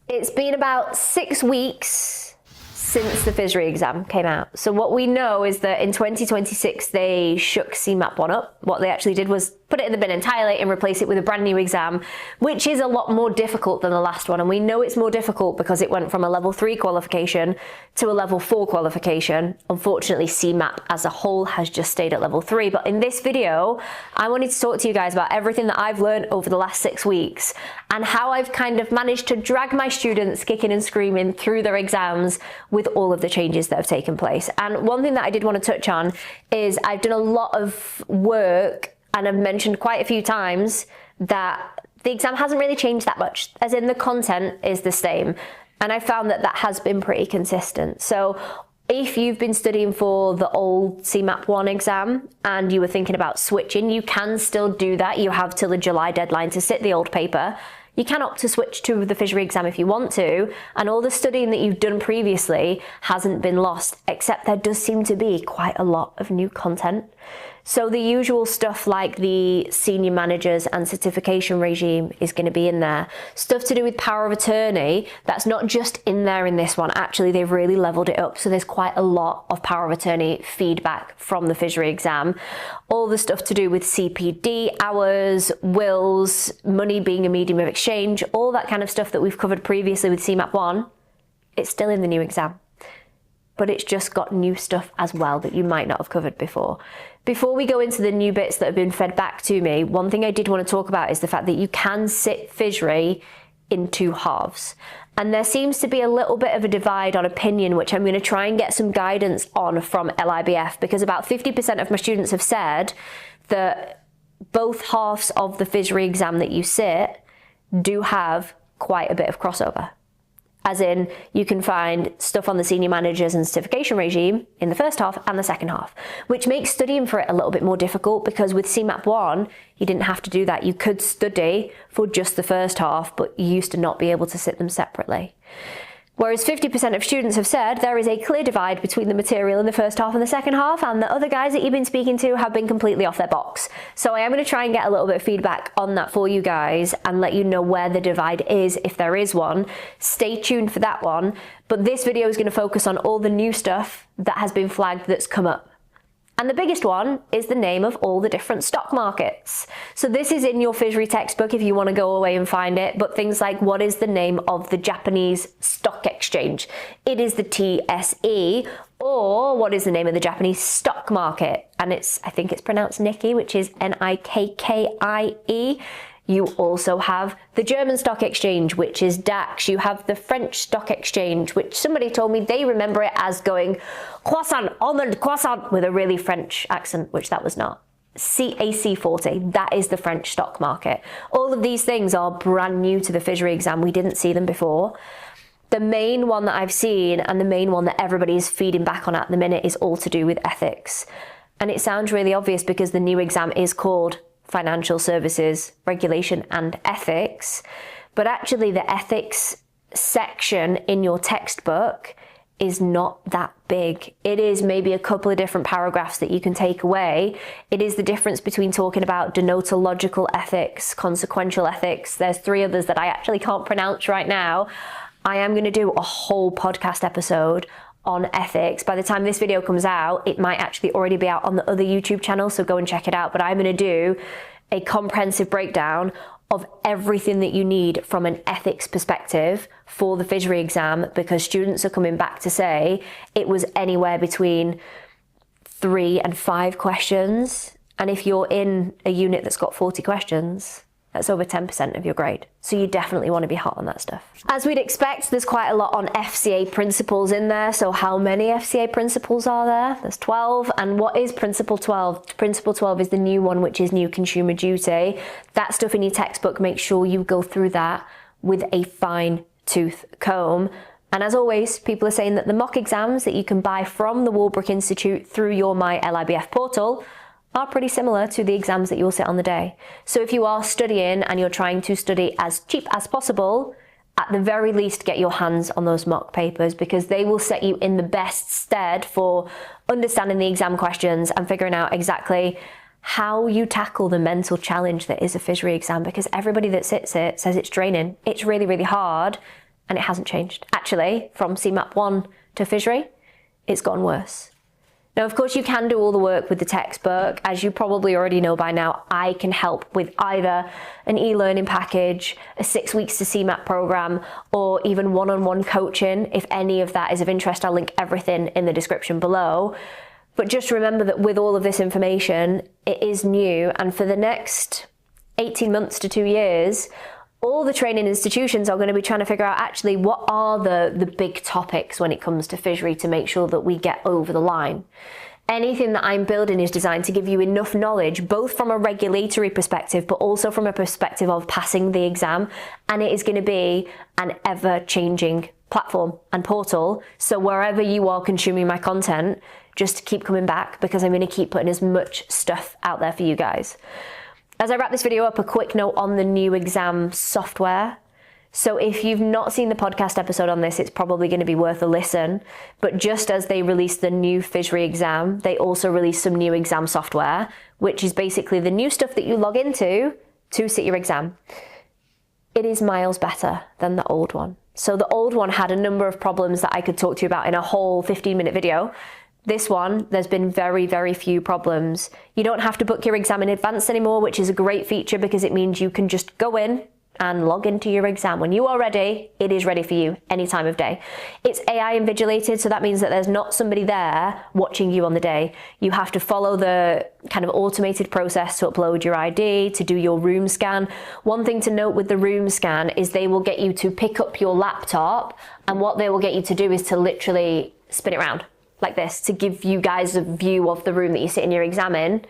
It's been about 6 weeks since the FSRE exam came out. So what we know is that in 2026, they shook CeMAP 1 up. What they actually did was put it in the bin entirely and replace it with a brand new exam, which is a lot more difficult than the last one. And we know it's more difficult because it went from a level 3 qualification to a level 4 qualification. Unfortunately, CeMAP as a whole has just stayed at level 3. But in this video, I wanted to talk to you guys about everything that I've learned over the last 6 weeks and how I've kind of managed to drag my students kicking and screaming through their exams with all of the changes that have taken place. And one thing that I did want to touch on is I've done a lot of work and I've mentioned quite a few times that the exam hasn't really changed that much, as in the content is the same. And I found that that has been pretty consistent. So if you've been studying for the old CeMAP 1 exam and you were thinking about switching, you can still do that. You have till the July deadline to sit the old paper. You can opt to switch to the FSRE exam if you want to, and all the studying that you've done previously hasn't been lost, except there does seem to be quite a lot of new content. So the usual stuff like the senior managers and certification regime is going to be in there. Stuff to do with power of attorney, that's not just in there in this one. Actually, they've really leveled it up. So there's quite a lot of power of attorney feedback from the FSRE exam. All the stuff to do with CPD, hours, wills, money being a medium of exchange, all that kind of stuff that we've covered previously with CeMAP 1, it's still in the new exam. But it's just got new stuff as well that you might not have covered before. Before we go into the new bits that have been fed back to me, one thing I did want to talk about is the fact that you can sit FSRE in 2 halves. And there seems to be a little bit of a divide on opinion, which I'm going to try and get some guidance on from LIBF, because about 50% of my students have said that both halves of the FSRE exam that you sit do have quite a bit of crossover. As in, you can find stuff on the senior managers and certification regime in the first half and the second half, which makes studying for it a little bit more difficult, because with CeMAP 1, you didn't have to do that. You could study for just the first half, but you used to not be able to sit them separately. Whereas 50% of students have said there is a clear divide between the material in the first half and the second half, and the other guys that you've been speaking to have been completely off their box. So I am going to try and get a little bit of feedback on that for you guys and let you know where the divide is, if there is one. Stay tuned for that one. But this video is going to focus on all the new stuff that has been flagged that's come up. And the biggest one is the name of all the different stock markets. So this is in your FSRE textbook if you want to go away and find it, but things like, what is the name of the Japanese stock exchange? It is the TSE. Or what is the name of the Japanese stock market? And I think it's pronounced Nikkei, which is Nikkie. You also have the German stock exchange, which is DAX. You have the French stock exchange, which somebody told me they remember it as going croissant, almond croissant, with a really French accent, which that was not. CAC 40, that is the French stock market. All of these things are brand new to the FSRE exam. We didn't see them before. The main one that I've seen and the main one that everybody is feeding back on at the minute is all to do with ethics. And it sounds really obvious because the new exam is called Financial Services Regulation and Ethics, but actually the ethics section in your textbook is not that big. It is maybe a couple of different paragraphs that you can take away. It is the difference between talking about deontological ethics, consequential ethics. There's 3 others that I actually can't pronounce right now. I am going to do a whole podcast episode on ethics. By the time this video comes out, it might actually already be out on the other YouTube channel, so go and check it out. But I'm going to do a comprehensive breakdown of everything that you need from an ethics perspective for the FSRE exam, because students are coming back to say it was anywhere between 3 and 5 questions. And if you're in a unit that's got 40 questions, that's over 10% of your grade. So you definitely want to be hot on that stuff. As we'd expect, there's quite a lot on FCA principles in there. So how many FCA principles are there? There's 12. And what is Principle 12? Principle 12 is the new one, which is new consumer duty. That stuff in your textbook, make sure you go through that with a fine tooth comb. And as always, people are saying that the mock exams that you can buy from the Walbrook Institute through your My LIBF portal are pretty similar to the exams that you'll sit on the day. So if you are studying and you're trying to study as cheap as possible, at the very least get your hands on those mock papers, because they will set you in the best stead for understanding the exam questions and figuring out exactly how you tackle the mental challenge that is a FSRE exam, because everybody that sits it says it's draining. It's really, really hard. and it hasn't changed. Actually, from CeMAP 1 to FSRE, it's gone worse. Now, of course, you can do all the work with the textbook. As you probably already know by now, I can help with either an e-learning package, a 6 weeks to CeMAP program, or even one-on-one coaching. If any of that is of interest, I'll link everything in the description below. But just remember that with all of this information, it is new. And for the next 18 months to 2 years, all the training institutions are going to be trying to figure out actually what are the big topics when it comes to FSRE to make sure that we get over the line. Anything that I'm building is designed to give you enough knowledge, both from a regulatory perspective, but also from a perspective of passing the exam. And it is going to be an ever-changing platform and portal. So wherever you are consuming my content, just keep coming back, because I'm going to keep putting as much stuff out there for you guys. As I wrap this video up, a quick note on the new exam software. So if you've not seen the podcast episode on this, it's probably going to be worth a listen. But just as they released the new FSRE exam, they also released some new exam software, which is basically the new stuff that you log into to sit your exam. It is miles better than the old one. So the old one had a number of problems that I could talk to you about in a whole 15-minute video. This one, there's been very, very few problems. You don't have to book your exam in advance anymore, which is a great feature because it means you can just go in and log into your exam. When you are ready, it is ready for you any time of day. It's AI invigilated, so that means that there's not somebody there watching you on the day. You have to follow the kind of automated process to upload your ID, to do your room scan. One thing to note with the room scan is they will get you to pick up your laptop, and what they will get you to do is to literally spin it around like this to give you guys a view of the room that you sit in your exam in.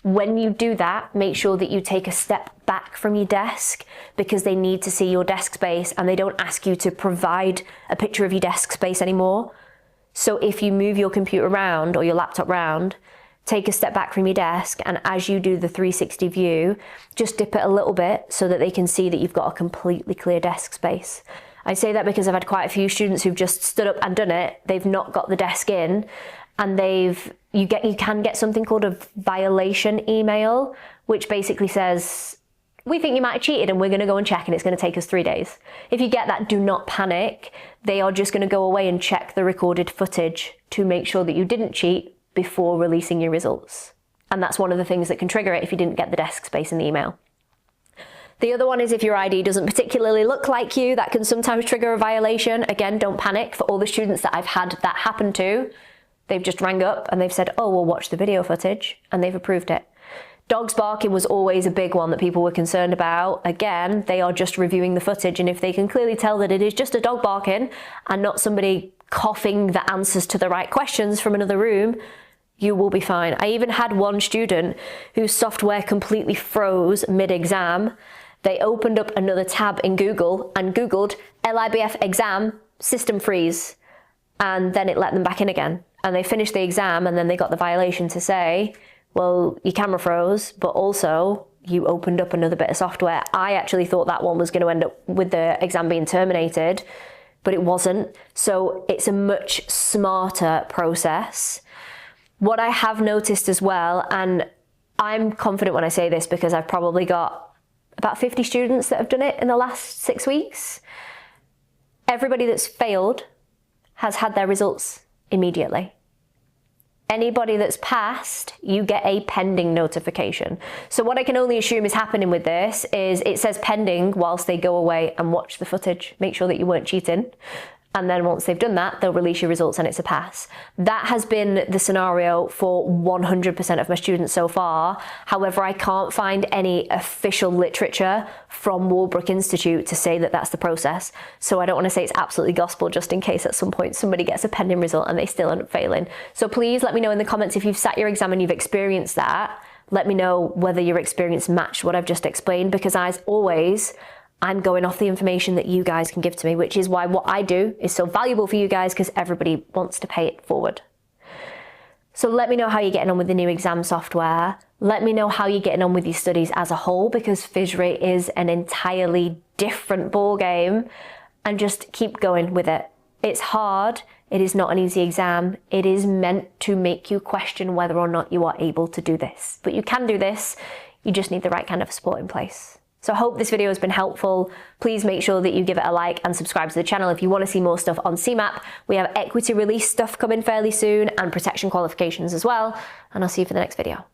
When you do that, make sure that you take a step back from your desk, because they need to see your desk space and they don't ask you to provide a picture of your desk space anymore. So if you move your computer around or your laptop around, take a step back from your desk, and as you do the 360 view, just dip it a little bit so that they can see that you've got a completely clear desk space. I say that because I've had quite a few students who've just stood up and done it. They've not got the desk in, and you can get something called a violation email, which basically says, we think you might have cheated and we're going to go and check, and it's going to take us 3 days. If you get that, do not panic. They are just going to go away and check the recorded footage to make sure that you didn't cheat before releasing your results. And that's one of the things that can trigger it if you didn't get the desk space in the email. The other one is if your ID doesn't particularly look like you, that can sometimes trigger a violation. Again, don't panic. For all the students that I've had that happen to, they've just rang up and they've said, oh, we'll watch the video footage, and they've approved it. Dogs barking was always a big one that people were concerned about. Again, they are just reviewing the footage, and if they can clearly tell that it is just a dog barking and not somebody coughing the answers to the right questions from another room, you will be fine. I even had one student whose software completely froze mid-exam. They opened up another tab in Google and Googled LIBF exam system freeze, and then it let them back in again. And they finished the exam, and then they got the violation to say, well, your camera froze, but also you opened up another bit of software. I actually thought that one was going to end up with the exam being terminated, but it wasn't. So it's a much smarter process. What I have noticed as well, and I'm confident when I say this because I've probably got about 50 students that have done it in the last 6 weeks. Everybody that's failed has had their results immediately. Anybody that's passed, you get a pending notification. So what I can only assume is happening with this is it says pending whilst they go away and watch the footage, make sure that you weren't cheating. And then once they've done that, they'll release your results and it's a pass. That has been the scenario for 100% of my students so far. However, I can't find any official literature from Walbrook Institute to say that that's the process. So I don't want to say it's absolutely gospel, just in case at some point somebody gets a pending result and they still end up failing. So please let me know in the comments if you've sat your exam and you've experienced that. Let me know whether your experience matched what I've just explained, because as always, I'm going off the information that you guys can give to me, which is why what I do is so valuable for you guys, because everybody wants to pay it forward. So let me know how you're getting on with the new exam software. Let me know how you're getting on with your studies as a whole, because FSRE is an entirely different ball game, and just keep going with it. It's hard. It is not an easy exam. It is meant to make you question whether or not you are able to do this. But you can do this. You just need the right kind of support in place. So I hope this video has been helpful. Please make sure that you give it a like and subscribe to the channel if you want to see more stuff on CeMAP. We have equity release stuff coming fairly soon and protection qualifications as well. And I'll see you for the next video.